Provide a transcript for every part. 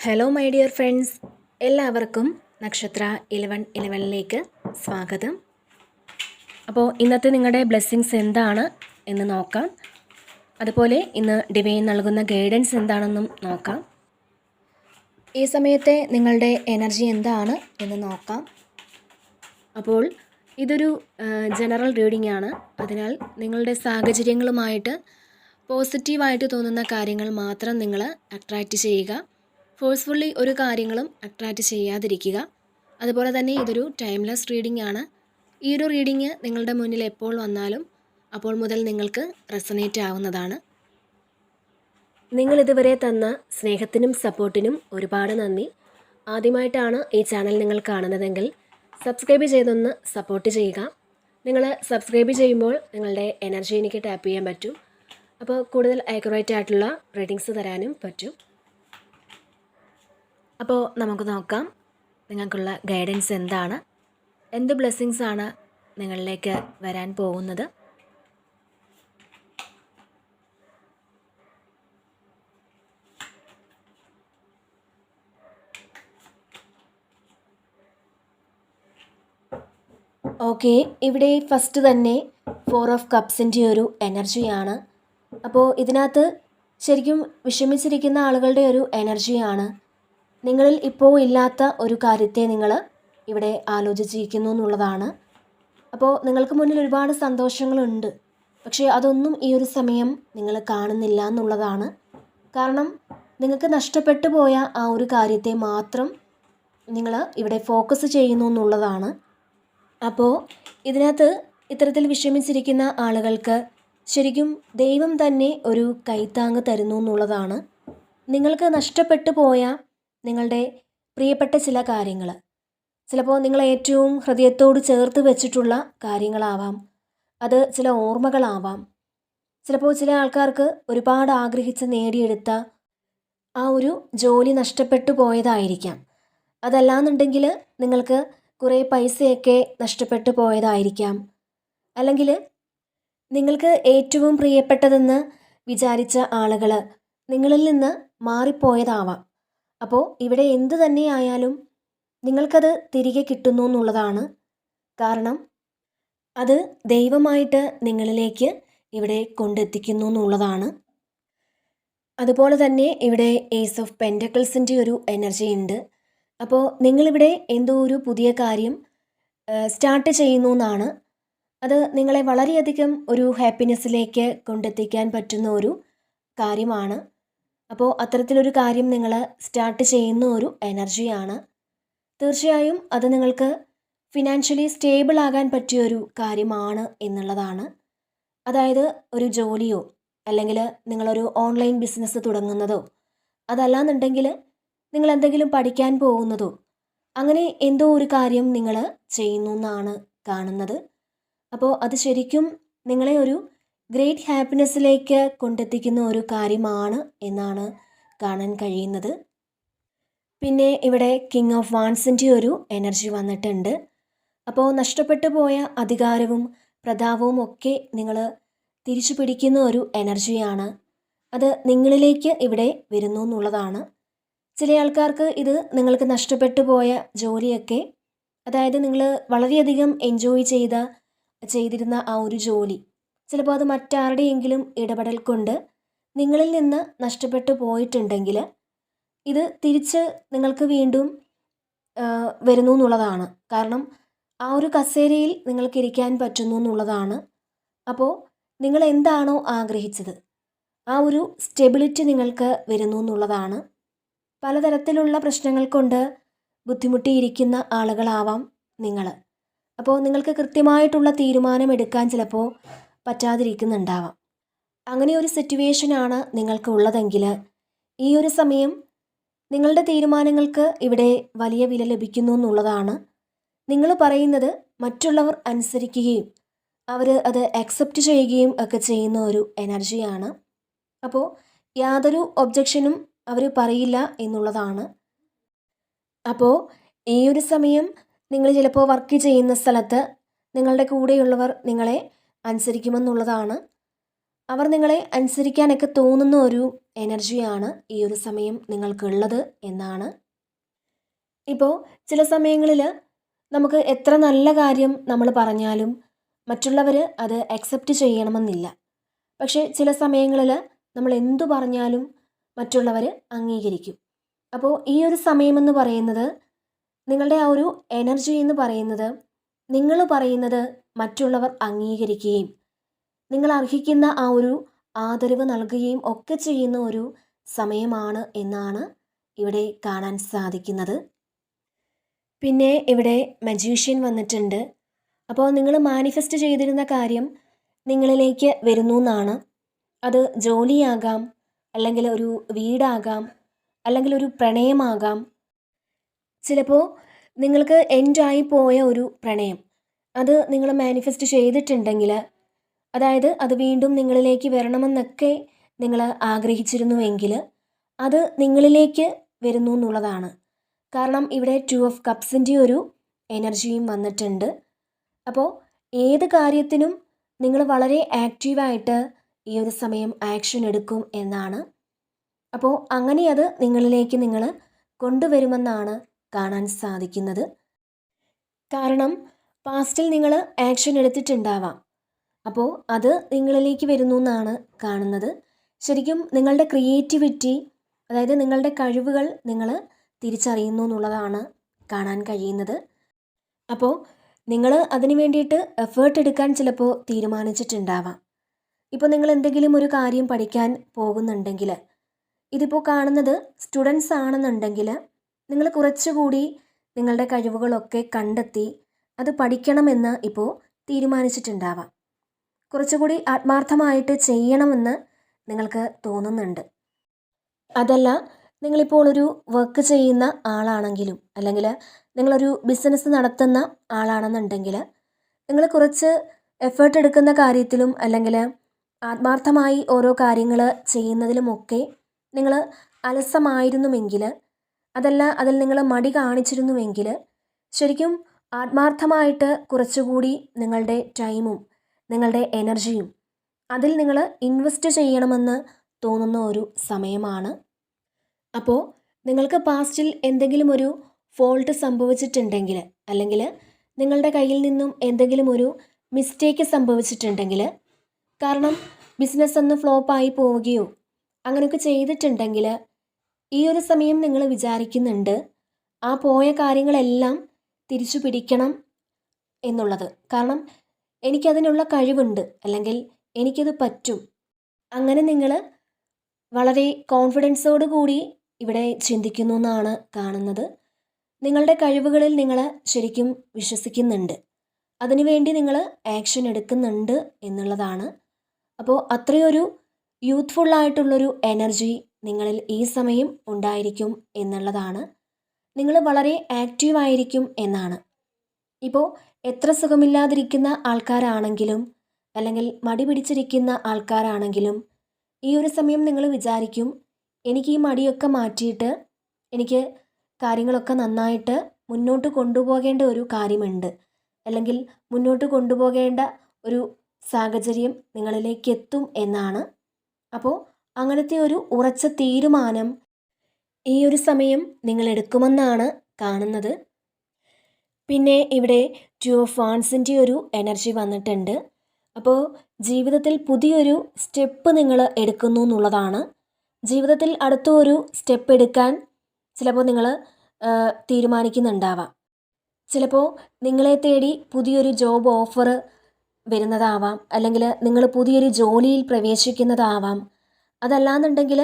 Hello my dear friends, എല്ലാവർക്കും നക്ഷത്ര 1111ലേക്ക് സ്വാഗതം. അപ്പോൾ ഇന്നത്തെ നിങ്ങളുടെ ബ്ലെസ്സിങ്സ് എന്താണ് എന്ന് നോക്കാം. അതുപോലെ ഇന്ന് ഡിവൈൻ നൽകുന്ന ഗൈഡൻസ് എന്താണെന്നും നോക്കാം. ഈ സമയത്തെ നിങ്ങളുടെ എനർജി എന്താണ് എന്ന് നോക്കാം. അപ്പോൾ ഇതൊരു ജനറൽ റീഡിംഗ് ആണ്. അതിനാൽ നിങ്ങളുടെ സാഹചര്യങ്ങളുമായിട്ട് പോസിറ്റീവായിട്ട് തോന്നുന്ന കാര്യങ്ങൾ മാത്രം നിങ്ങൾ അട്രാക്റ്റ് ചെയ്യുക. ഫോഴ്സ്ഫുള്ളി ഒരു കാര്യങ്ങളും അട്രാക്റ്റ് ചെയ്യാതിരിക്കുക. അതുപോലെ തന്നെ ഇതൊരു ടൈംലെസ് റീഡിംഗ് ആണ്. ഈ ഒരു റീഡിംഗ് നിങ്ങളുടെ മുന്നിൽ എപ്പോൾ വന്നാലും അപ്പോൾ മുതൽ നിങ്ങൾക്ക് റെസണേറ്റ് ആവുന്നതാണ്. നിങ്ങൾ ഇതുവരെ തന്ന സ്നേഹത്തിനും സപ്പോർട്ടിനും ഒരുപാട് നന്ദി. ആദ്യമായിട്ടാണ് ഈ ചാനൽ നിങ്ങൾ കാണുന്നതെങ്കിൽ സബ്സ്ക്രൈബ് ചെയ്തൊന്ന് സപ്പോർട്ട് ചെയ്യുക. നിങ്ങൾ സബ്സ്ക്രൈബ് ചെയ്യുമ്പോൾ നിങ്ങളുടെ എനർജി എനിക്ക് ടാപ്പ് ചെയ്യാൻ പറ്റും. അപ്പോൾ കൂടുതൽ ആക്യുറേറ്റ് ആയിട്ടുള്ള റീഡിങ്സ് തരാനും പറ്റും. അപ്പോൾ നമുക്ക് നോക്കാം നിങ്ങൾക്കുള്ള ഗൈഡൻസ് എന്താണ്, എന്ത് ബ്ലെസ്സിങ്സ് ആണ് നിങ്ങളിലേക്ക് വരാൻ പോകുന്നത്. ഓക്കെ, ഇവിടെ ഫസ്റ്റ് തന്നെ 4 ഓഫ് കപ്സിൻ്റെ ഒരു എനർജിയാണ്. അപ്പോൾ ഇതിനകത്ത് ശരിക്കും വിഷമിച്ചിരിക്കുന്ന ആളുകളുടെ ഒരു എനർജിയാണ്. നിങ്ങളിൽ ഇപ്പോൾ ഇല്ലാത്ത ഒരു കാര്യത്തെ നിങ്ങൾ ഇവിടെ ആലോചിച്ചിരിക്കുന്നു എന്നുള്ളതാണ്. അപ്പോൾ നിങ്ങൾക്ക് മുന്നിൽ ഒരുപാട് സന്തോഷങ്ങളുണ്ട്, പക്ഷേ അതൊന്നും ഈ ഒരു സമയം നിങ്ങൾ കാണുന്നില്ല എന്നുള്ളതാണ്. കാരണം നിങ്ങൾക്ക് നഷ്ടപ്പെട്ടു പോയ ആ ഒരു കാര്യത്തെ മാത്രം നിങ്ങൾ ഇവിടെ ഫോക്കസ് ചെയ്യുന്നു എന്നുള്ളതാണ്. അപ്പോൾ ഇതിനകത്ത് ഇത്തരത്തിൽ വിഷമിച്ചിരിക്കുന്ന ആളുകൾക്ക് ശരിക്കും ദൈവം തന്നെ ഒരു കൈത്താങ്ങ് തരുന്നു എന്നുള്ളതാണ്. നിങ്ങൾക്ക് നഷ്ടപ്പെട്ടു പോയ നിങ്ങളുടെ പ്രിയപ്പെട്ട ചില കാര്യങ്ങൾ, ചിലപ്പോൾ നിങ്ങൾ ഏറ്റവും ഹൃദയത്തോട് ചേർത്ത് വെച്ചിട്ടുള്ള കാര്യങ്ങളാവാം, അത് ചില ഓർമ്മകളാവാം, ചിലപ്പോൾ ചില ആൾക്കാർക്ക് ഒരുപാട് ആഗ്രഹിച്ച് നേടിയെടുത്ത ആ ഒരു ജോലി നഷ്ടപ്പെട്ടു പോയതായിരിക്കാം. അതല്ലാന്നുണ്ടെങ്കിൽ നിങ്ങൾക്ക് കുറേ പൈസയൊക്കെ നഷ്ടപ്പെട്ടു പോയതായിരിക്കാം. അല്ലെങ്കിൽ നിങ്ങൾക്ക് ഏറ്റവും പ്രിയപ്പെട്ടതെന്ന് വിചാരിച്ച ആളുകൾ നിങ്ങളിൽ നിന്ന് മാറിപ്പോയതാവാം. അപ്പോൾ ഇവിടെ എന്ത് തന്നെയായാലും നിങ്ങൾക്കത് തിരികെ കിട്ടുന്നു എന്നുള്ളതാണ്. കാരണം അത് ദൈവമായിട്ട് നിങ്ങളിലേക്ക് ഇവിടെ കൊണ്ടെത്തിക്കുന്നു എന്നുള്ളതാണ്. അതുപോലെ തന്നെ ഇവിടെ ഏസ് ഓഫ് പെൻറ്റക്കിൾസിൻ്റെ ഒരു എനർജി ഉണ്ട്. അപ്പോൾ നിങ്ങളിവിടെ എന്തോ ഒരു പുതിയ കാര്യം സ്റ്റാർട്ട് ചെയ്യുന്നു എന്നാണ്. അത് നിങ്ങളെ വളരെയധികം ഒരു ഹാപ്പിനെസ്സിലേക്ക് കൊണ്ടെത്തിക്കാൻ പറ്റുന്ന ഒരു കാര്യമാണ്. അപ്പോൾ അത്തരത്തിലൊരു കാര്യം നിങ്ങൾ സ്റ്റാർട്ട് ചെയ്യുന്ന ഒരു എനർജിയാണ്. തീർച്ചയായും അത് നിങ്ങൾക്ക് ഫിനാൻഷ്യലി സ്റ്റേബിൾ ആകാൻ പറ്റിയൊരു കാര്യമാണ് എന്നുള്ളതാണ്. അതായത് ഒരു ജോലിയോ അല്ലെങ്കിൽ നിങ്ങളൊരു ഓൺലൈൻ ബിസിനസ് തുടങ്ങുന്നതോ, അതല്ലാന്നുണ്ടെങ്കിൽ നിങ്ങൾ എന്തെങ്കിലും പഠിക്കാൻ പോകുന്നതോ, അങ്ങനെ എന്തോ ഒരു കാര്യം നിങ്ങൾ ചെയ്യുന്നു എന്നാണ് കാണുന്നത്. അപ്പോൾ അത് ശരിക്കും നിങ്ങളെ ഒരു ഗ്രേറ്റ് ഹാപ്പിനെസ്സിലേക്ക് കൊണ്ടെത്തിക്കുന്ന ഒരു കാര്യമാണ് എന്നാണ് കാണാൻ കഴിയുന്നത്. പിന്നെ ഇവിടെ കിങ് ഓഫ് വാൻസിൻ്റെ ഒരു എനർജി വന്നിട്ടുണ്ട്. അപ്പോൾ നഷ്ടപ്പെട്ടു പോയ അധികാരവും പ്രതാപവും ഒക്കെ നിങ്ങൾ തിരിച്ചു പിടിക്കുന്ന ഒരു എനർജിയാണ്. അത് നിങ്ങളിലേക്ക് ഇവിടെ വരുന്നു എന്നുള്ളതാണ്. ചില ആൾക്കാർക്ക് ഇത് നിങ്ങൾക്ക് നഷ്ടപ്പെട്ടു പോയ ജോലിയൊക്കെ, അതായത് നിങ്ങൾ വളരെയധികം എൻജോയ് ചെയ്തിരുന്ന ആ ഒരു ജോലി, ചിലപ്പോൾ അത് മറ്റാരുടെയെങ്കിലും ഇടപെടൽ കൊണ്ട് നിങ്ങളിൽ നിന്ന് നഷ്ടപ്പെട്ടു പോയിട്ടുണ്ടെങ്കിൽ ഇത് തിരിച്ച് നിങ്ങൾക്ക് വീണ്ടും വരുന്നു എന്നുള്ളതാണ്. കാരണം ആ ഒരു കസേരയിൽ നിങ്ങൾക്ക് ഇരിക്കാൻ പറ്റുന്നു എന്നുള്ളതാണ്. അപ്പോൾ നിങ്ങൾ എന്താണോ ആഗ്രഹിച്ചത് ആ ഒരു സ്റ്റെബിലിറ്റി നിങ്ങൾക്ക് വരുന്നു എന്നുള്ളതാണ്. പലതരത്തിലുള്ള പ്രശ്നങ്ങൾ കൊണ്ട് ബുദ്ധിമുട്ടിയിരിക്കുന്ന ആളുകളാവാം നിങ്ങൾ. അപ്പോൾ നിങ്ങൾക്ക് കൃത്യമായിട്ടുള്ള തീരുമാനം എടുക്കാൻ ചിലപ്പോൾ പറ്റാതിരിക്കുന്നുണ്ടാവാം. അങ്ങനെ ഒരു സിറ്റുവേഷനാണ് നിങ്ങൾക്ക് ഉള്ളതെങ്കിൽ ഈ ഒരു സമയം നിങ്ങളുടെ തീരുമാനങ്ങൾക്ക് ഇവിടെ വലിയ വില ലഭിക്കുന്നു എന്നുള്ളതാണ്. നിങ്ങൾ പറയുന്നത് മറ്റുള്ളവർ അനുസരിക്കുകയും അവർ അത് അക്സെപ്റ്റ് ചെയ്യുകയും ഒക്കെ ചെയ്യുന്ന ഒരു എനർജിയാണ്. അപ്പോൾ യാതൊരു ഒബ്ജക്ഷനും അവർ പറയില്ല എന്നുള്ളതാണ്. അപ്പോൾ ഈ ഒരു സമയം നിങ്ങൾ ചിലപ്പോൾ വർക്ക് ചെയ്യുന്ന സ്ഥലത്ത് നിങ്ങളുടെ കൂടെയുള്ളവർ നിങ്ങളെ അനുസരിക്കുമെന്നുള്ളതാണ്. അവർ നിങ്ങളെ അനുസരിക്കാനൊക്കെ തോന്നുന്ന ഒരു എനർജിയാണ് ഈ ഒരു സമയം നിങ്ങൾക്കുള്ളത് എന്നാണ്. ഇപ്പോൾ ചില സമയങ്ങളിൽ നമുക്ക് എത്ര നല്ല കാര്യം നമ്മൾ പറഞ്ഞാലും മറ്റുള്ളവർ അത് അക്സെപ്റ്റ് ചെയ്യണമെന്നില്ല. പക്ഷേ ചില സമയങ്ങളിൽ നമ്മൾ എന്തു പറഞ്ഞാലും മറ്റുള്ളവർ അംഗീകരിക്കും. അപ്പോൾ ഈ ഒരു സമയമെന്ന് പറയുന്നത്, നിങ്ങളുടെ ആ ഒരു എനർജി എന്ന് പറയുന്നത്, നിങ്ങൾ പറയുന്നത് മറ്റുള്ളവർ അംഗീകരിക്കുകയും നിങ്ങൾ അർഹിക്കുന്ന ആ ഒരു ആദരവ് നൽകുകയും ഒക്കെ ചെയ്യുന്ന ഒരു സമയമാണ് എന്നാണ് ഇവിടെ കാണാൻ സാധിക്കുന്നത്. പിന്നെ ഇവിടെ മജീഷ്യൻ വന്നിട്ടുണ്ട്. അപ്പോൾ നിങ്ങൾ മാനിഫെസ്റ്റ് ചെയ്തിരുന്ന കാര്യം നിങ്ങളിലേക്ക് വരുന്നു എന്നാണ്. അത് ജോലിയാകാം, അല്ലെങ്കിൽ ഒരു വീടാകാം, അല്ലെങ്കിൽ ഒരു പ്രണയമാകാം. ചിലപ്പോൾ നിങ്ങൾക്ക് എൻഡായി പോയ ഒരു പ്രണയം അത് നിങ്ങൾ മാനിഫെസ്റ്റ് ചെയ്തിട്ടുണ്ടെങ്കിൽ, അതായത് അത് വീണ്ടും നിങ്ങളിലേക്ക് വരണമെന്നൊക്കെ നിങ്ങൾ ആഗ്രഹിച്ചിരുന്നുവെങ്കിൽ അത് നിങ്ങളിലേക്ക് വരുന്നു എന്നുള്ളതാണ്. കാരണം ഇവിടെ 2 ഓഫ് കപ്സിൻ്റെ ഒരു എനർജിയും വന്നിട്ടുണ്ട്. അപ്പോൾ ഏത് കാര്യത്തിനും നിങ്ങൾ വളരെ ആക്റ്റീവായിട്ട് ഈ ഒരു സമയം ആക്ഷൻ എടുക്കും എന്നാണ്. അപ്പോൾ അങ്ങനെ അത് നിങ്ങളിലേക്ക് നിങ്ങൾ കൊണ്ടുവരുമെന്നാണ് കാണാൻ സാധിക്കുന്നത്. കാരണം പാസ്റ്റിൽ നിങ്ങൾ ആക്ഷൻ എടുത്തിട്ടുണ്ടാവാം. അപ്പോൾ അത് നിങ്ങളിലേക്ക് വരുന്നു എന്നാണ് കാണുന്നത്. ശരിക്കും നിങ്ങളുടെ ക്രിയേറ്റിവിറ്റി, അതായത് നിങ്ങളുടെ കഴിവുകൾ നിങ്ങൾ തിരിച്ചറിയുന്നു എന്നുള്ളതാണ് കാണാൻ കഴിയുന്നത്. അപ്പോൾ നിങ്ങൾ അതിന് വേണ്ടിയിട്ട് എഫേർട്ട് എടുക്കാൻ ചിലപ്പോൾ തീരുമാനിച്ചിട്ടുണ്ടാവാം. ഇപ്പോൾ നിങ്ങൾ എന്തെങ്കിലും ഒരു കാര്യം പഠിക്കാൻ പോകുന്നുണ്ടെങ്കിൽ, ഇതിപ്പോൾ കാണുന്നത് സ്റ്റുഡൻസ് ആണെന്നുണ്ടെങ്കിൽ, നിങ്ങൾ കുറച്ചുകൂടി നിങ്ങളുടെ കഴിവുകളൊക്കെ കണ്ടെത്തി അത് പഠിക്കണമെന്ന് ഇപ്പോൾ തീരുമാനിച്ചിട്ടുണ്ടാവാം. കുറച്ചുകൂടി ആത്മാർത്ഥമായിട്ട് ചെയ്യണമെന്ന് നിങ്ങൾക്ക് തോന്നുന്നുണ്ട്. അതല്ല, നിങ്ങളിപ്പോൾ ഒരു വർക്ക് ചെയ്യുന്ന ആളാണെങ്കിലും, അല്ലെങ്കിൽ നിങ്ങളൊരു ബിസിനസ് നടത്തുന്ന ആളാണെന്നുണ്ടെങ്കിൽ, നിങ്ങൾ കുറച്ച് എഫേർട്ട് എടുക്കുന്ന കാര്യത്തിലും അല്ലെങ്കിൽ ആത്മാർത്ഥമായി ഓരോ കാര്യങ്ങൾ ചെയ്യുന്നതിലുമൊക്കെ നിങ്ങൾ അലസമായിരുന്നുവെങ്കിൽ, അതല്ല അതിൽ നിങ്ങൾ മടി കാണിച്ചിരുന്നുവെങ്കിൽ, ശരിക്കും ആത്മാർത്ഥമായിട്ട് കുറച്ചുകൂടി നിങ്ങളുടെ ടൈമും നിങ്ങളുടെ എനർജിയും അതിൽ നിങ്ങൾ ഇൻവെസ്റ്റ് ചെയ്യണമെന്ന് തോന്നുന്ന ഒരു സമയമാണ്. അപ്പോൾ നിങ്ങൾക്ക് പാസ്റ്റിൽ എന്തെങ്കിലും ഒരു ഫോൾട്ട് സംഭവിച്ചിട്ടുണ്ടെങ്കിൽ, അല്ലെങ്കിൽ നിങ്ങളുടെ കയ്യിൽ നിന്നും എന്തെങ്കിലും ഒരു മിസ്റ്റേക്ക് സംഭവിച്ചിട്ടുണ്ടെങ്കിൽ, കാരണം ബിസിനസ് ഒന്ന് ഫ്ലോപ്പായി പോവുകയോ അങ്ങനെയൊക്കെ ചെയ്തിട്ടുണ്ടെങ്കിൽ, ഈ ഒരു സമയം നിങ്ങൾ വിചാരിക്കുന്നുണ്ട് ആ പോയ കാര്യങ്ങളെല്ലാം തിരിച്ചു പിടിക്കണം എന്നുള്ളത്. കാരണം എനിക്കതിനുള്ള കഴിവുണ്ട്, അല്ലെങ്കിൽ എനിക്കത് പറ്റും. അങ്ങനെ നിങ്ങൾ വളരെ കോൺഫിഡൻസോട് കൂടി ഇവിടെ ചിന്തിക്കുന്നു എന്നാണ് കാണുന്നത്. നിങ്ങളുടെ കഴിവുകളിൽ നിങ്ങൾ ശരിക്കും വിശ്വസിക്കുന്നുണ്ട്, അതിനുവേണ്ടി നിങ്ങൾ ആക്ഷൻ എടുക്കുന്നുണ്ട് എന്നുള്ളതാണ്. അപ്പോൾ അത്രയൊരു യൂത്ത്ഫുള്ളായിട്ടുള്ളൊരു എനർജി നിങ്ങളിൽ ഈ സമയം ഉണ്ടായിരിക്കും എന്നുള്ളതാണ്. നിങ്ങൾ വളരെ ആക്റ്റീവായിരിക്കും എന്നാണ്. ഇപ്പോൾ എത്ര സുഖമില്ലാതിരിക്കുന്ന ആൾക്കാരാണെങ്കിലും, അല്ലെങ്കിൽ മടി പിടിച്ചിരിക്കുന്ന ആൾക്കാരാണെങ്കിലും, ഈ ഒരു സമയം നിങ്ങൾ വിചാരിക്കും, എനിക്ക് ഈ മടിയൊക്കെ മാറ്റിയിട്ട് എനിക്ക് കാര്യങ്ങളൊക്കെ നന്നായിട്ട് മുന്നോട്ട് കൊണ്ടുപോകേണ്ട ഒരു കാര്യമുണ്ട്, അല്ലെങ്കിൽ മുന്നോട്ട് കൊണ്ടുപോകേണ്ട ഒരു സാഹചര്യം നിങ്ങളിലേക്ക് എത്തും എന്നാണ്. അപ്പോൾ അങ്ങനത്തെ ഒരു ഉറച്ച തീരുമാനം ഈ ഒരു സമയം നിങ്ങൾ എടുക്കുമെന്നാണ് കാണുന്നത്. പിന്നെ ഇവിടെ 2 ഓഫ് വാൺസിൻ്റെ ഒരു എനർജി വന്നിട്ടുണ്ട്. അപ്പോൾ ജീവിതത്തിൽ പുതിയൊരു സ്റ്റെപ്പ് നിങ്ങൾ എടുക്കുന്നു എന്നുള്ളതാണ്. ജീവിതത്തിൽ അടുത്ത ഒരു സ്റ്റെപ്പ് എടുക്കാൻ ചിലപ്പോൾ നിങ്ങൾ തീരുമാനിക്കുന്നുണ്ടാവാം. ചിലപ്പോൾ നിങ്ങളെ തേടി പുതിയൊരു ജോബ് ഓഫർ വരുന്നതാവാം, അല്ലെങ്കിൽ നിങ്ങൾ പുതിയൊരു ജോലിയിൽ പ്രവേശിക്കുന്നതാവാം. അതല്ലാന്നുണ്ടെങ്കിൽ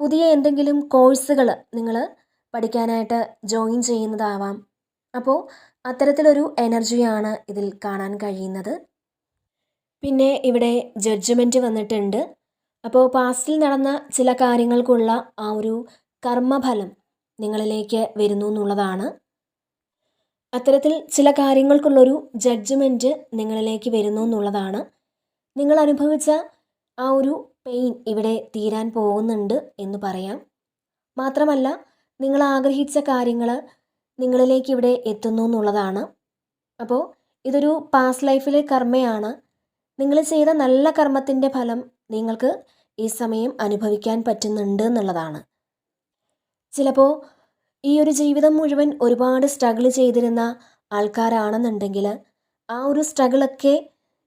പുതിയ എന്തെങ്കിലും കോഴ്സുകൾ നിങ്ങൾ പഠിക്കാനായിട്ട് ജോയിൻ ചെയ്യുന്നതാവാം. അപ്പോൾ അത്തരത്തിലൊരു എനർജിയാണ് ഇതിൽ കാണാൻ കഴിയുന്നത്. പിന്നെ ഇവിടെ ജഡ്ജ്മെൻറ്റ് വന്നിട്ടുണ്ട്. അപ്പോൾ പാസ്റ്റിൽ നടന്ന ചില കാര്യങ്ങൾക്കുള്ള ആ ഒരു കർമ്മഫലം നിങ്ങളിലേക്ക് വരുന്നു എന്നുള്ളതാണ്. അത്തരത്തിൽ ചില കാര്യങ്ങൾക്കുള്ളൊരു ജഡ്ജ്മെൻറ്റ് നിങ്ങളിലേക്ക് വരുന്നു എന്നുള്ളതാണ്. നിങ്ങൾ അനുഭവിച്ച ആ ഒരു പെയിൻ ഇവിടെ തീരാൻ പോകുന്നുണ്ട് എന്ന് പറയാം. മാത്രമല്ല, നിങ്ങൾ ആഗ്രഹിച്ച കാര്യങ്ങൾ നിങ്ങളിലേക്ക് ഇവിടെ എത്തുന്നു എന്നുള്ളതാണ്. അപ്പോൾ ഇതൊരു പാസ്റ്റ് ലൈഫിലെ കർമ്മയാണ്. നിങ്ങൾ ചെയ്ത നല്ല കർമ്മത്തിൻ്റെ ഫലം നിങ്ങൾക്ക് ഈ സമയം അനുഭവിക്കാൻ പറ്റുന്നുണ്ട് എന്നുള്ളതാണ്. ചിലപ്പോൾ ഈ ഒരു ജീവിതം മുഴുവൻ ഒരുപാട് സ്ട്രഗിൾ ചെയ്തിരുന്ന ആൾക്കാരാണെന്നുണ്ടെങ്കിൽ ആ ഒരു സ്ട്രഗിളൊക്കെ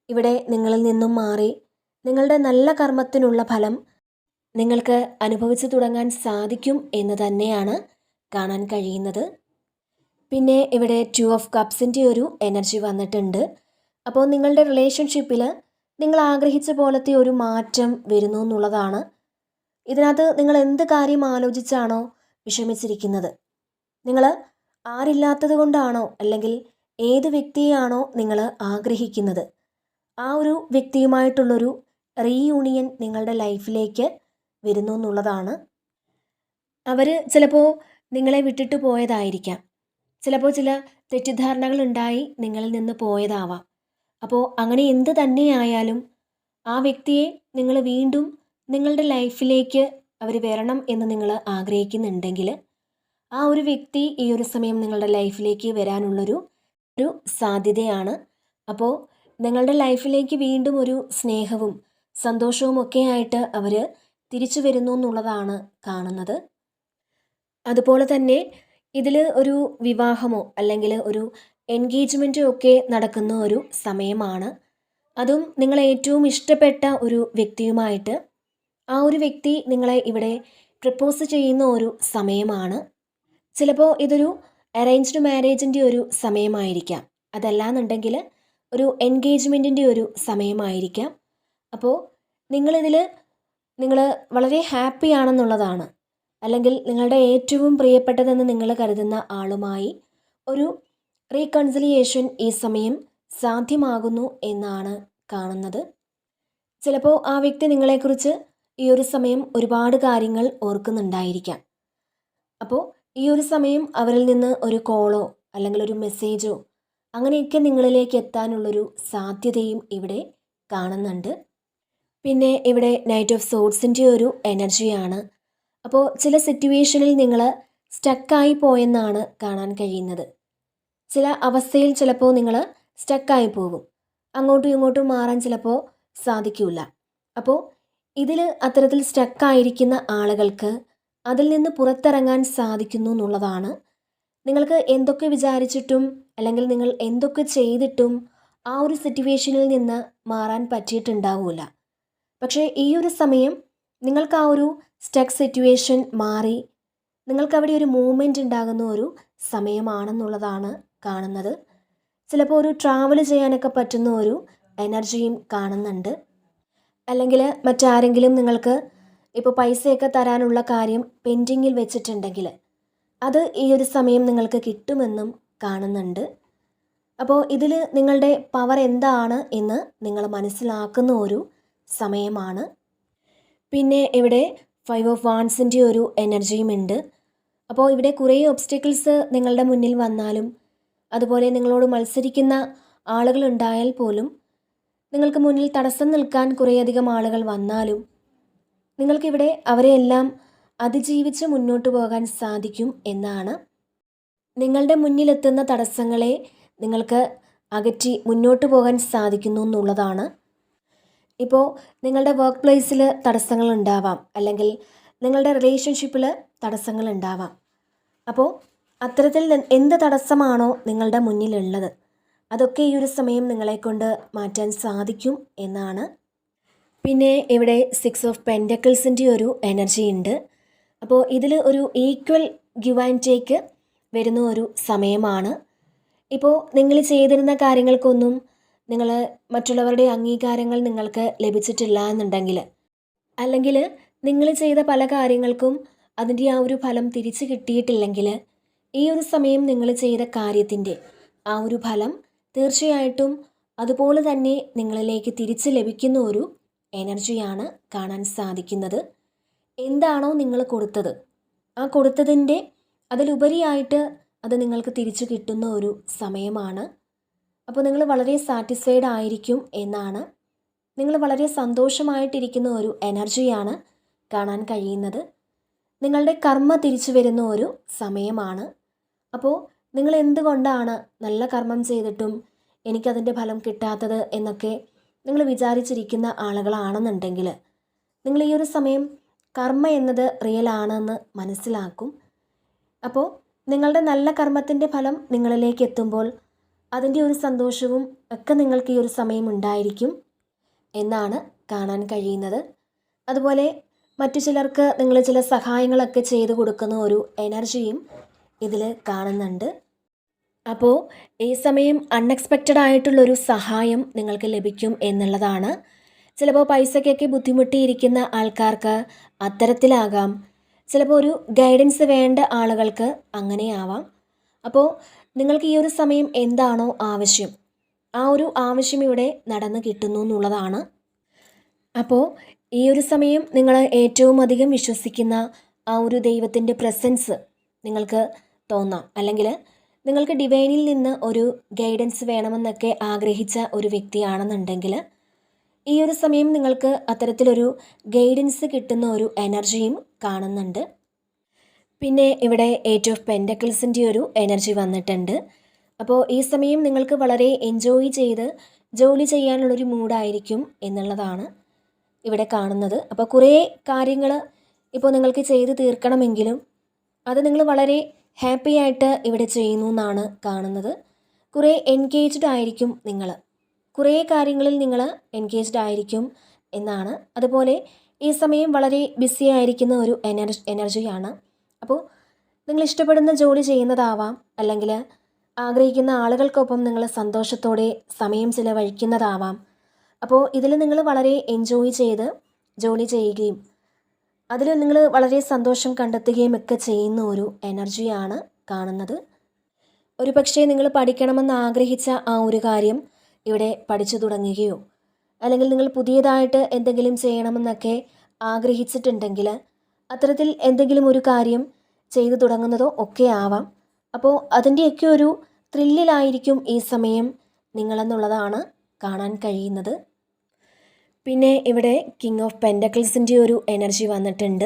ഇവിടെ നിങ്ങളിൽ നിന്നും മാറി നിങ്ങളുടെ നല്ല കർമ്മത്തിനുള്ള ഫലം നിങ്ങൾക്ക് അനുഭവിച്ചു തുടങ്ങാൻ സാധിക്കും എന്ന് തന്നെയാണ് കാണാൻ കഴിയുന്നത്. പിന്നെ ഇവിടെ 2 ഓഫ് കപ്സിൻ്റെ ഒരു എനർജി വന്നിട്ടുണ്ട്. അപ്പോൾ നിങ്ങളുടെ റിലേഷൻഷിപ്പിൽ നിങ്ങൾ ആഗ്രഹിച്ച പോലത്തെ ഒരു മാറ്റം വരുന്നു എന്നുള്ളതാണ്. ഇതിനകത്ത് നിങ്ങൾ എന്ത് കാര്യം ആലോചിച്ചാണോ വിഷമിച്ചിരിക്കുന്നത്, നിങ്ങൾ ആരില്ലാത്തത് കൊണ്ടാണോ അല്ലെങ്കിൽ ഏത് വ്യക്തിയെയാണോ നിങ്ങൾ ആഗ്രഹിക്കുന്നത്, ആ ഒരു വ്യക്തിയുമായിട്ടുള്ളൊരു റീയൂണിയൻ നിങ്ങളുടെ ലൈഫിലേക്ക് വരുന്നു എന്നുള്ളതാണ്. അവർ ചിലപ്പോൾ നിങ്ങളെ വിട്ടിട്ട് പോയതായിരിക്കാം. ചിലപ്പോൾ ചില തെറ്റിദ്ധാരണകൾ ഉണ്ടായി നിങ്ങളിൽ നിന്ന് പോയതാവാം. അപ്പോൾ അങ്ങനെ എന്ത് തന്നെയായാലും ആ വ്യക്തിയെ നിങ്ങൾ വീണ്ടും നിങ്ങളുടെ ലൈഫിലേക്ക് അവർ വരണം എന്ന് നിങ്ങൾ ആഗ്രഹിക്കുന്നുണ്ടെങ്കിൽ ആ ഒരു വ്യക്തി ഈ ഒരു സമയം നിങ്ങളുടെ ലൈഫിലേക്ക് വരാനുള്ളൊരു സാധ്യതയാണ്. അപ്പോൾ നിങ്ങളുടെ ലൈഫിലേക്ക് വീണ്ടും ഒരു സ്നേഹവും സന്തോഷവും ഒക്കെ ആയിട്ട് അവർ തിരിച്ചു വരുന്നു എന്നുള്ളതാണ് കാണുന്നത്. അതുപോലെ തന്നെ ഇതിൽ ഒരു വിവാഹമോ അല്ലെങ്കിൽ ഒരു എൻഗേജ്മെൻറ്റോ ഒക്കെ നടക്കുന്ന ഒരു സമയമാണ്. അതും നിങ്ങളെ ഏറ്റവും ഇഷ്ടപ്പെട്ട ഒരു വ്യക്തിയുമായിട്ട് ആ ഒരു വ്യക്തി നിങ്ങളെ ഇവിടെ പ്രപ്പോസ് ചെയ്യുന്ന ഒരു സമയമാണ്. ചിലപ്പോൾ ഇതൊരു അറേഞ്ച്ഡ് മാരേജിൻ്റെ ഒരു സമയമായിരിക്കാം, അതല്ലാന്നുണ്ടെങ്കിൽ ഒരു എൻഗേജ്മെൻറ്റിൻ്റെ ഒരു സമയമായിരിക്കാം. അപ്പോൾ നിങ്ങൾ വളരെ ഹാപ്പി ആണെന്നുള്ളതാണ്, അല്ലെങ്കിൽ നിങ്ങളുടെ ഏറ്റവും പ്രിയപ്പെട്ടതെന്ന് നിങ്ങൾ കരുതുന്ന ആളുമായി ഒരു റീകൺസിലിയേഷൻ ഈ സമയം സാധ്യമാകുന്നു എന്നാണ് കാണുന്നത്. ചിലപ്പോൾ ആ വ്യക്തി നിങ്ങളെക്കുറിച്ച് ഈ ഒരു സമയം ഒരുപാട് കാര്യങ്ങൾ ഓർക്കുന്നുണ്ടായിരിക്കാം. അപ്പോൾ ഈ ഒരു സമയം അവരിൽ നിന്ന് ഒരു കോളോ അല്ലെങ്കിൽ ഒരു മെസ്സേജോ അങ്ങനെയൊക്കെ നിങ്ങളിലേക്ക് എത്താനുള്ളൊരു സാധ്യതയും ഇവിടെ കാണുന്നുണ്ട്. പിന്നെ ഇവിടെ നൈറ്റ് ഓഫ് സോഡ്സിൻ്റെ ഒരു എനർജിയാണ്. അപ്പോൾ ചില സിറ്റുവേഷനിൽ നിങ്ങൾ സ്റ്റക്കായി പോയെന്നാണ് കാണാൻ കഴിയുന്നത്. ചില അവസ്ഥയിൽ ചിലപ്പോൾ നിങ്ങൾ സ്റ്റക്കായി പോകും, അങ്ങോട്ടും ഇങ്ങോട്ടും മാറാൻ ചിലപ്പോൾ സാധിക്കില്ല. അപ്പോൾ ഇതിൽ അത്തരത്തിൽ സ്റ്റക്കായിരിക്കുന്ന ആളുകൾക്ക് അതിൽ നിന്ന് പുറത്തിറങ്ങാൻ സാധിക്കുന്നു എന്നുള്ളതാണ്. നിങ്ങൾക്ക് എന്തൊക്കെ വിചാരിച്ചിട്ടും അല്ലെങ്കിൽ നിങ്ങൾ എന്തൊക്കെ ചെയ്തിട്ടും ആ ഒരു സിറ്റുവേഷനിൽ നിന്ന് മാറാൻ പറ്റിയിട്ടുണ്ടാവില്ല. പക്ഷേ ഈ ഒരു സമയം നിങ്ങൾക്ക് ആ ഒരു സ്റ്റക്ക് സിറ്റുവേഷൻ മാറി നിങ്ങൾക്കവിടെ ഒരു മൂവ്മെൻ്റ് ഉണ്ടാകുന്ന ഒരു സമയമാണെന്നുള്ളതാണ് കാണുന്നത്. ചിലപ്പോൾ ഒരു ട്രാവൽ ചെയ്യാനൊക്കെ പറ്റുന്ന ഒരു എനർജിയും കാണുന്നുണ്ട്. അല്ലെങ്കിൽ മറ്റാരെങ്കിലും നിങ്ങൾക്ക് ഇപ്പോൾ പൈസയൊക്കെ തരാനുള്ള കാര്യം പെൻഡിങ്ങിൽ വെച്ചിട്ടുണ്ടെങ്കിൽ അത് ഈ ഒരു സമയം നിങ്ങൾക്ക് കിട്ടുമെന്നും കാണുന്നുണ്ട്. അപ്പോൾ ഇതിൽ നിങ്ങളുടെ പവർ എന്താണ് എന്ന് നിങ്ങൾ മനസ്സിലാക്കുന്ന ഒരു സമയമാണ്. പിന്നെ ഇവിടെ 5 ഓഫ് വാൻസിൻ്റെ ഒരു എനർജിയും ഉണ്ട്. അപ്പോൾ ഇവിടെ കുറേ ഒബ്സ്റ്റക്കിൾസ് നിങ്ങളുടെ മുന്നിൽ വന്നാലും അതുപോലെ നിങ്ങളോട് മത്സരിക്കുന്ന ആളുകളുണ്ടായാൽ പോലും നിങ്ങൾക്ക് മുന്നിൽ തടസ്സം നിൽക്കാൻ കുറേയധികം ആളുകൾ വന്നാലും നിങ്ങൾക്കിവിടെ അവരെയെല്ലാം അതിജീവിച്ച് മുന്നോട്ട് പോകാൻ സാധിക്കും എന്നാണ്. നിങ്ങളുടെ മുന്നിലെത്തുന്ന തടസ്സങ്ങളെ നിങ്ങൾക്ക് അകറ്റി മുന്നോട്ട് പോകാൻ സാധിക്കുന്നു എന്നുള്ളതാണ്. ഇപ്പോൾ നിങ്ങളുടെ വർക്ക് പ്ലേസിൽ തടസ്സങ്ങൾ ഉണ്ടാവാം, അല്ലെങ്കിൽ നിങ്ങളുടെ റിലേഷൻഷിപ്പിൽ തടസ്സങ്ങൾ ഉണ്ടാവാം. അപ്പോൾ അത്തരത്തിൽ എന്ത് തടസ്സമാണോ നിങ്ങളുടെ മുന്നിലുള്ളത് അതൊക്കെ ഈ ഒരു സമയം നിങ്ങളെക്കൊണ്ട് മാറ്റാൻ സാധിക്കും എന്നാണ്. പിന്നെ ഇവിടെ 6 ഓഫ് പെൻറ്റക്കിൾസിൻ്റെ ഒരു എനർജി ഉണ്ട്. അപ്പോൾ ഇതിൽ ഒരു ഈക്വൽ ഗിവ് ആൻഡ് ടേക്ക് വരുന്ന ഒരു സമയമാണ്. ഇപ്പോൾ നിങ്ങൾ ചെയ്തിരുന്ന കാര്യങ്ങൾക്കൊന്നും നിങ്ങൾ മറ്റുള്ളവരുടെ അംഗീകാരങ്ങൾ നിങ്ങൾക്ക് ലഭിച്ചിട്ടില്ല എന്നുണ്ടെങ്കിൽ, അല്ലെങ്കിൽ നിങ്ങൾ ചെയ്ത പല കാര്യങ്ങൾക്കും അതിൻ്റെ ആ ഒരു ഫലം തിരിച്ചു കിട്ടിയിട്ടില്ലെങ്കിൽ ഈ ഒരു സമയം നിങ്ങൾ ചെയ്ത കാര്യത്തിൻ്റെ ആ ഒരു ഫലം തീർച്ചയായിട്ടും അതുപോലെ തന്നെ നിങ്ങളിലേക്ക് തിരിച്ച് ലഭിക്കുന്ന ഒരു എനർജിയാണ് കാണാൻ സാധിക്കുന്നത്. എന്താണോ നിങ്ങൾ കൊടുത്തത് ആ കൊടുത്തതിൻ്റെ അതിലുപരിയായിട്ട് അത് നിങ്ങൾക്ക് തിരിച്ചു കിട്ടുന്ന ഒരു സമയമാണ്. അപ്പോൾ നിങ്ങൾ വളരെ സാറ്റിസ്ഫൈഡ് ആയിരിക്കും എന്നാണ്, നിങ്ങൾ വളരെ സന്തോഷമായിട്ടിരിക്കുന്ന ഒരു എനർജിയാണ് കാണാൻ കഴിയുന്നത്. നിങ്ങളുടെ കർമ്മ തിരിച്ചു വരുന്ന ഒരു സമയമാണ്. അപ്പോൾ നിങ്ങൾ എന്തുകൊണ്ടാണ് നല്ല കർമ്മം ചെയ്തിട്ടും എനിക്കതിൻ്റെ ഫലം കിട്ടാത്തത് എന്നൊക്കെ നിങ്ങൾ വിചാരിച്ചിരിക്കുന്ന ആളുകളാണെന്നുണ്ടെങ്കിൽ നിങ്ങൾ ഈ ഒരു സമയം കർമ്മ എന്നത് റിയൽ ആണെന്ന് മനസ്സിലാക്കും. അപ്പോൾ നിങ്ങളുടെ നല്ല കർമ്മത്തിൻ്റെ ഫലം നിങ്ങളിലേക്ക് എത്തുമ്പോൾ അതിൻ്റെ ഒരു സന്തോഷവും ഒക്കെ നിങ്ങൾക്ക് ഈ ഒരു സമയം ഉണ്ടായിരിക്കും എന്നാണ് കാണാൻ കഴിയുന്നത്. അതുപോലെ മറ്റു ചിലർക്ക് നിങ്ങൾ ചില സഹായങ്ങളൊക്കെ ചെയ്തു കൊടുക്കുന്ന ഒരു എനർജിയും ഇതിൽ കാണുന്നുണ്ട്. അപ്പോൾ ഈ സമയം അൺഎക്സ്പെക്റ്റഡ് ആയിട്ടുള്ളൊരു സഹായം നിങ്ങൾക്ക് ലഭിക്കും എന്നുള്ളതാണ്. ചിലപ്പോൾ പൈസയ്ക്കൊക്കെ ബുദ്ധിമുട്ടിയിരിക്കുന്ന ആൾക്കാർക്ക് അത്തരത്തിലാകാം. ചിലപ്പോൾ ഒരു ഗൈഡൻസ് വേണ്ട ആളുകൾക്ക് അങ്ങനെയാവാം. അപ്പോൾ നിങ്ങൾക്ക് ഈ ഒരു സമയം എന്താണോ ആവശ്യം, ആ ഒരു ആവശ്യം ഇവിടെ നടന്നു കിട്ടുന്നു എന്നുള്ളതാണ്. അപ്പോൾ ഈ ഒരു സമയം നിങ്ങൾ ഏറ്റവും അധികം വിശ്വസിക്കുന്ന ആ ഒരു ദൈവത്തിൻ്റെ പ്രസൻസ് നിങ്ങൾക്ക് തോന്നാം. അല്ലെങ്കിൽ നിങ്ങൾക്ക് ഡിവൈനിൽ നിന്ന് ഒരു ഗൈഡൻസ് വേണമെന്നൊക്കെ ആഗ്രഹിച്ച ഒരു വ്യക്തിയാണെന്നുണ്ടെങ്കിൽ ഈ ഒരു സമയം നിങ്ങൾക്ക് അത്തരത്തിലൊരു ഗൈഡൻസ് കിട്ടുന്ന ഒരു എനർജിയും കാണുന്നുണ്ട്. പിന്നെ ഇവിടെ 8 ഓഫ് പെൻറ്റക്കിൾസിൻ്റെ ഒരു എനർജി വന്നിട്ടുണ്ട്. അപ്പോൾ ഈ സമയം നിങ്ങൾക്ക് വളരെ എൻജോയ് ചെയ്ത് ജോലി ചെയ്യാനുള്ളൊരു മൂഡായിരിക്കും എന്നുള്ളതാണ് ഇവിടെ കാണുന്നത്. അപ്പോൾ കുറേ കാര്യങ്ങൾ ഇപ്പോൾ നിങ്ങൾക്ക് ചെയ്ത് തീർക്കണമെങ്കിലും അത് നിങ്ങൾ വളരെ ഹാപ്പി ആയിട്ട് ഇവിടെ ചെയ്യുന്നു എന്നാണ് കാണുന്നത്. കുറേ എൻഗേജ്ഡ് ആയിരിക്കും നിങ്ങൾ, കുറേ കാര്യങ്ങളിൽ നിങ്ങൾ എൻഗേജ്ഡ് ആയിരിക്കും എന്നാണ്. അതുപോലെ ഈ സമയം വളരെ ബിസി ആയിരിക്കുന്ന ഒരു എനർജിയാണ്. അപ്പോൾ നിങ്ങൾ ഇഷ്ടപ്പെടുന്ന ജോലി ചെയ്യുന്നതാവാം, അല്ലെങ്കിൽ ആഗ്രഹിക്കുന്ന ആളുകൾക്കൊപ്പം നിങ്ങൾ സന്തോഷത്തോടെ സമയം ചിലവഴിക്കുന്നതാവാം. അപ്പോൾ ഇതിൽ നിങ്ങൾ വളരെ എൻജോയ് ചെയ്ത് ജോലി ചെയ്യുകയും അതിൽ നിങ്ങൾ വളരെ സന്തോഷം കണ്ടെത്തുകയും ഒക്കെ ചെയ്യുന്ന ഒരു എനർജിയാണ് കാണുന്നത്. ഒരു പക്ഷേ നിങ്ങൾ പഠിക്കണമെന്ന് ആഗ്രഹിച്ച ആ ഒരു കാര്യം ഇവിടെ പഠിച്ചു തുടങ്ങുകയോ അല്ലെങ്കിൽ നിങ്ങൾ പുതിയതായിട്ട് എന്തെങ്കിലും ചെയ്യണമെന്നൊക്കെ ആഗ്രഹിച്ചിട്ടുണ്ടെങ്കിൽ അത്തരത്തിൽ എന്തെങ്കിലും ഒരു കാര്യം ചെയ്തു തുടങ്ങുന്നതോ ഒക്കെ ആവാം. അപ്പോൾ അതിൻ്റെയൊക്കെ ഒരു ത്രില്ലിലായിരിക്കും ഈ സമയം നിങ്ങളെന്നുള്ളതാണ് കാണാൻ കഴിയുന്നത്. പിന്നെ ഇവിടെ കിങ് ഓഫ് പെൻറ്റക്കിൾസിൻ്റെ ഒരു എനർജി വന്നിട്ടുണ്ട്.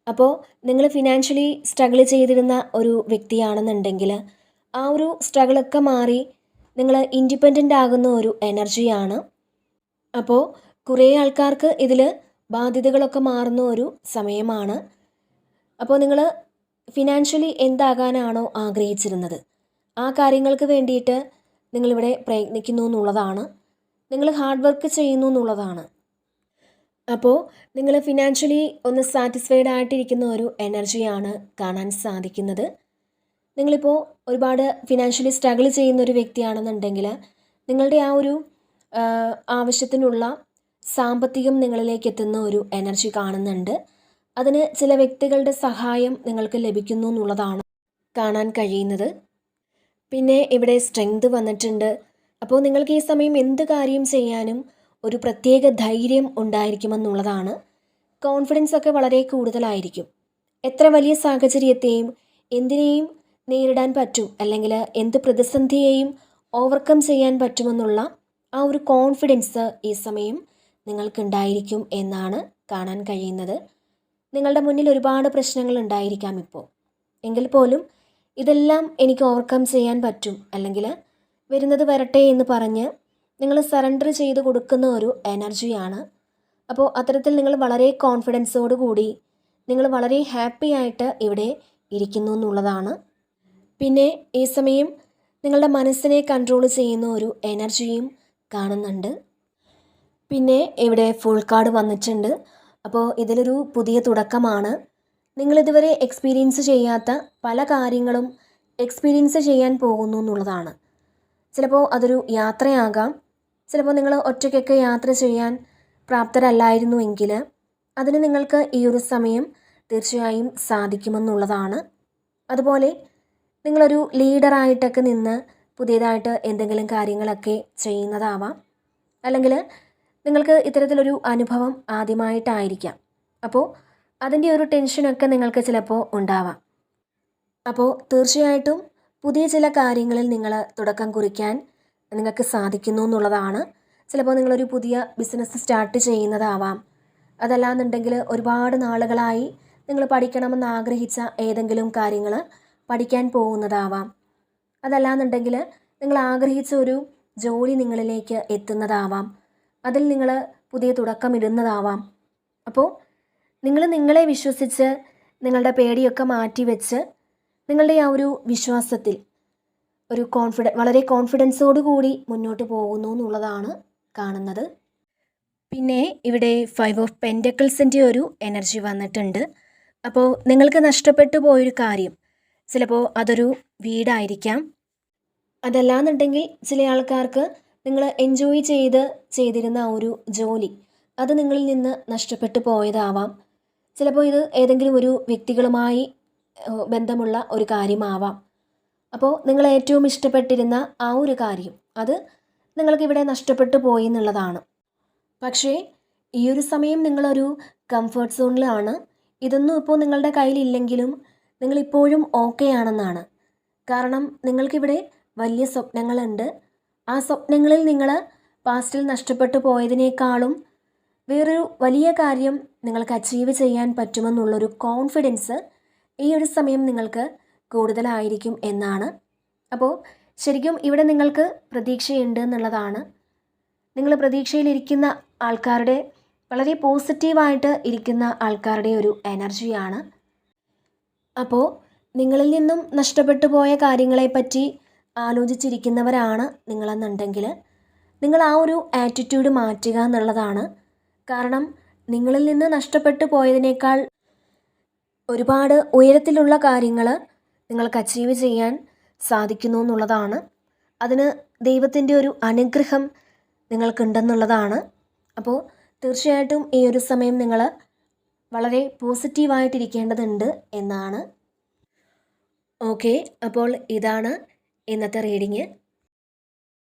അപ്പോൾ നിങ്ങൾ ഫിനാൻഷ്യലി സ്ട്രഗിൾ ചെയ്തിരുന്ന ഒരു വ്യക്തിയാണെന്നുണ്ടെങ്കിൽ ആ ഒരു സ്ട്രഗിളൊക്കെ മാറി നിങ്ങൾ ഇൻഡിപെൻഡൻ്റ് ആകുന്ന ഒരു എനർജിയാണ്. അപ്പോൾ കുറേ ആൾക്കാർക്ക് ഇതിൽ ബാധ്യതകളൊക്കെ മാറുന്ന ഒരു സമയമാണ്. അപ്പോൾ നിങ്ങൾ ഫിനാൻഷ്യലി എന്താകാനാണോ ആഗ്രഹിച്ചിരുന്നത് ആ കാര്യങ്ങൾക്ക് വേണ്ടിയിട്ട് നിങ്ങളിവിടെ പ്രയത്നിക്കുന്നു എന്നുള്ളതാണ്. നിങ്ങൾ ഹാർഡ് വർക്ക് ചെയ്യുന്നു എന്നുള്ളതാണ്. അപ്പോൾ നിങ്ങൾ ഫിനാൻഷ്യലി ഒന്ന് സാറ്റിസ്ഫൈഡ് ആയിട്ടിരിക്കുന്ന ഒരു എനർജിയാണ് കാണാൻ സാധിക്കുന്നത്. നിങ്ങളിപ്പോൾ ഒരുപാട് ഫിനാൻഷ്യലി സ്ട്രഗിൾ ചെയ്യുന്ന ഒരു വ്യക്തിയാണെന്നുണ്ടെങ്കിൽ നിങ്ങളുടെ ആ ഒരു ആവശ്യത്തിനുള്ള സാമ്പത്തികം നിങ്ങളിലേക്ക് എത്തുന്ന ഒരു എനർജി കാണുന്നുണ്ട്. അതിന് ചില വ്യക്തികളുടെ സഹായം നിങ്ങൾക്ക് ലഭിക്കുന്നു എന്നുള്ളതാണ് കാണാൻ കഴിയുന്നത്. പിന്നെ ഇവിടെ സ്ട്രെങ്ത് വന്നിട്ടുണ്ട്. അപ്പോൾ നിങ്ങൾക്ക് ഈ സമയം എന്ത് കാര്യം ചെയ്യാനും ഒരു പ്രത്യേക ധൈര്യം ഉണ്ടായിരിക്കുമെന്നുള്ളതാണ്. കോൺഫിഡൻസ് ഒക്കെ വളരെ കൂടുതലായിരിക്കും. എത്ര വലിയ സാഹചര്യത്തെയും എന്തിനേയും നേരിടാൻ പറ്റും, അല്ലെങ്കിൽ എന്ത് പ്രതിസന്ധിയെയും ഓവർകം ചെയ്യാൻ പറ്റുമെന്നുള്ള ആ ഒരു കോൺഫിഡൻസ് ഈ സമയം നിങ്ങൾക്കുണ്ടായിരിക്കും എന്നാണ് കാണാൻ കഴിയുന്നത്. നിങ്ങളുടെ മുന്നിൽ ഒരുപാട് പ്രശ്നങ്ങൾ ഉണ്ടായിരിക്കാം ഇപ്പോൾ, എങ്കിൽ പോലും ഇതെല്ലാം എനിക്ക് ഓവർകം ചെയ്യാൻ പറ്റും, അല്ലെങ്കിൽ വരുന്നത് വരട്ടെ എന്ന് പറഞ്ഞ് നിങ്ങൾ സറണ്ടർ ചെയ്ത് കൊടുക്കുന്ന ഒരു എനർജിയാണ്. അപ്പോൾ അത്തരത്തിൽ നിങ്ങൾ വളരെ കോൺഫിഡൻസോട് കൂടി നിങ്ങൾ വളരെ ഹാപ്പി ആയിട്ട് ഇവിടെ ഇരിക്കുന്നു എന്നുള്ളതാണ്. പിന്നെ ഈ സമയം നിങ്ങളുടെ മനസ്സിനെ കൺട്രോൾ ചെയ്യുന്ന ഒരു എനർജിയും കാണുന്നുണ്ട്. പിന്നെ ഇവിടെ ഫുൾ കാർഡ് വന്നിട്ടുണ്ട്. അപ്പോൾ ഇതിലൊരു പുതിയ തുടക്കമാണ്. നിങ്ങളിതുവരെ എക്സ്പീരിയൻസ് ചെയ്യാത്ത പല കാര്യങ്ങളും എക്സ്പീരിയൻസ് ചെയ്യാൻ പോകുന്നു എന്നുള്ളതാണ്. ചിലപ്പോൾ അതൊരു യാത്രയാകാം. ചിലപ്പോൾ നിങ്ങൾ ഒറ്റയ്ക്കൊക്കെ യാത്ര ചെയ്യാൻ പ്രാപ്തരല്ലായിരുന്നുവെങ്കിൽ അതിന് നിങ്ങൾക്ക് ഈ ഒരു സമയം തീർച്ചയായും സാധിക്കുമെന്നുള്ളതാണ്. അതുപോലെ നിങ്ങളൊരു ലീഡറായിട്ടൊക്കെ നിന്ന് പുതിയതായിട്ട് എന്തെങ്കിലും കാര്യങ്ങളൊക്കെ ചെയ്യുന്നതാവാം, അല്ലെങ്കിൽ നിങ്ങൾക്ക് ഇത്തരത്തിലൊരു അനുഭവം ആദ്യമായിട്ടായിരിക്കാം. അപ്പോൾ അതിൻ്റെ ഒരു ടെൻഷനൊക്കെ നിങ്ങൾക്ക് ചിലപ്പോൾ ഉണ്ടാവാം. അപ്പോൾ തീർച്ചയായിട്ടും പുതിയ ചില കാര്യങ്ങളിൽ നിങ്ങൾ തുടക്കം കുറിക്കാൻ നിങ്ങൾക്ക് സാധിക്കുന്നു എന്നുള്ളതാണ്. ചിലപ്പോൾ നിങ്ങളൊരു പുതിയ ബിസിനസ് സ്റ്റാർട്ട് ചെയ്യുന്നതാവാം. അതല്ലാന്നുണ്ടെങ്കിൽ ഒരുപാട് നാളുകളായി നിങ്ങൾ പഠിക്കണമെന്ന് ആഗ്രഹിച്ച ഏതെങ്കിലും കാര്യങ്ങൾ പഠിക്കാൻ പോകുന്നതാവാം. അതല്ലാന്നുണ്ടെങ്കിൽ നിങ്ങൾ ആഗ്രഹിച്ച ഒരു ജോലി നിങ്ങളിലേക്ക് എത്തുന്നതാവാം. അതിൽ നിങ്ങൾ പുതിയ തുടക്കമിടുന്നതാവാം. അപ്പോൾ നിങ്ങൾ നിങ്ങളെ വിശ്വസിച്ച് നിങ്ങളുടെ പേടിയൊക്കെ മാറ്റി വെച്ച് നിങ്ങളുടെ ആ ഒരു വിശ്വാസത്തിൽ ഒരു വളരെ കോൺഫിഡൻസോടു കൂടി മുന്നോട്ട് പോകുന്നു എന്നുള്ളതാണ് കാണുന്നത്. പിന്നെ ഇവിടെ 5 ഓഫ് പെൻറ്റക്കിൾസിൻ്റെ ഒരു എനർജി വന്നിട്ടുണ്ട്. അപ്പോൾ നിങ്ങൾക്ക് നഷ്ടപ്പെട്ടു പോയൊരു കാര്യം, ചിലപ്പോൾ അതൊരു വീടായിരിക്കാം, അതല്ലാന്നുണ്ടെങ്കിൽ ചില ആൾക്കാർക്ക് നിങ്ങൾ എൻജോയ് ചെയ്തിരുന്ന ആ ഒരു ജോലി അത് നിങ്ങളിൽ നിന്ന് നഷ്ടപ്പെട്ടു പോയതാവാം. ചിലപ്പോൾ ഇത് ഏതെങ്കിലും ഒരു വ്യക്തികളുമായി ബന്ധമുള്ള ഒരു കാര്യമാവാം. അപ്പോൾ നിങ്ങൾ ഏറ്റവും ഇഷ്ടപ്പെട്ടിരുന്ന ആ ഒരു കാര്യം അത് നിങ്ങൾക്കിവിടെ നഷ്ടപ്പെട്ടു പോയി എന്നുള്ളതാണ്. പക്ഷേ ഈ ഒരു സമയം നിങ്ങളൊരു കംഫർട്ട് സോണിലാണ്. ഇതൊന്നും ഇപ്പോൾ നിങ്ങളുടെ കയ്യിലില്ലെങ്കിലും നിങ്ങളിപ്പോഴും ഓക്കെ ആണെന്നാണ്. കാരണം നിങ്ങൾക്കിവിടെ വലിയ സ്വപ്നങ്ങളുണ്ട്. ആ സ്വപ്നങ്ങളിൽ നിങ്ങൾ പാസ്റ്റിൽ നഷ്ടപ്പെട്ടു പോയതിനേക്കാളും വേറൊരു വലിയ കാര്യം നിങ്ങൾക്ക് അച്ചീവ് ചെയ്യാൻ പറ്റുമെന്നുള്ളൊരു കോൺഫിഡൻസ് ഈ ഒരു സമയം നിങ്ങൾക്ക് കൂടുതലായിരിക്കും എന്നാണ്. അപ്പോൾ ശരിക്കും ഇവിടെ നിങ്ങൾക്ക് പ്രതീക്ഷയുണ്ട് എന്നുള്ളതാണ്. നിങ്ങൾ പ്രതീക്ഷയിലിരിക്കുന്ന ആൾക്കാരുടെ, വളരെ പോസിറ്റീവായിട്ട് ഇരിക്കുന്ന ആൾക്കാരുടെ ഒരു എനർജിയാണ്. അപ്പോൾ നിങ്ങളിൽ നിന്നും നഷ്ടപ്പെട്ടു പോയ കാര്യങ്ങളെപ്പറ്റി ആലോചിച്ചിരിക്കുന്നവരാണ് നിങ്ങളെന്നുണ്ടെങ്കിൽ നിങ്ങൾ ആ ഒരു ആറ്റിറ്റ്യൂഡ് മാറ്റുക എന്നുള്ളതാണ്. കാരണം നിങ്ങളിൽ നിന്ന് നഷ്ടപ്പെട്ടു പോയതിനേക്കാൾ ഒരുപാട് ഉയരത്തിലുള്ള കാര്യങ്ങൾ നിങ്ങൾക്ക് അച്ചീവ് ചെയ്യാൻ സാധിക്കുന്നു എന്നുള്ളതാണ്. അതിന് ദൈവത്തിൻ്റെ ഒരു അനുഗ്രഹം നിങ്ങൾക്കുണ്ടെന്നുള്ളതാണ്. അപ്പോൾ തീർച്ചയായിട്ടും ഈ ഒരു സമയം നിങ്ങൾ വളരെ പോസിറ്റീവായിട്ടിരിക്കേണ്ടതുണ്ട് എന്നാണ്. ഓക്കെ, അപ്പോൾ ഇതാണ് ഇന്നത്തെ റീഡിങ്.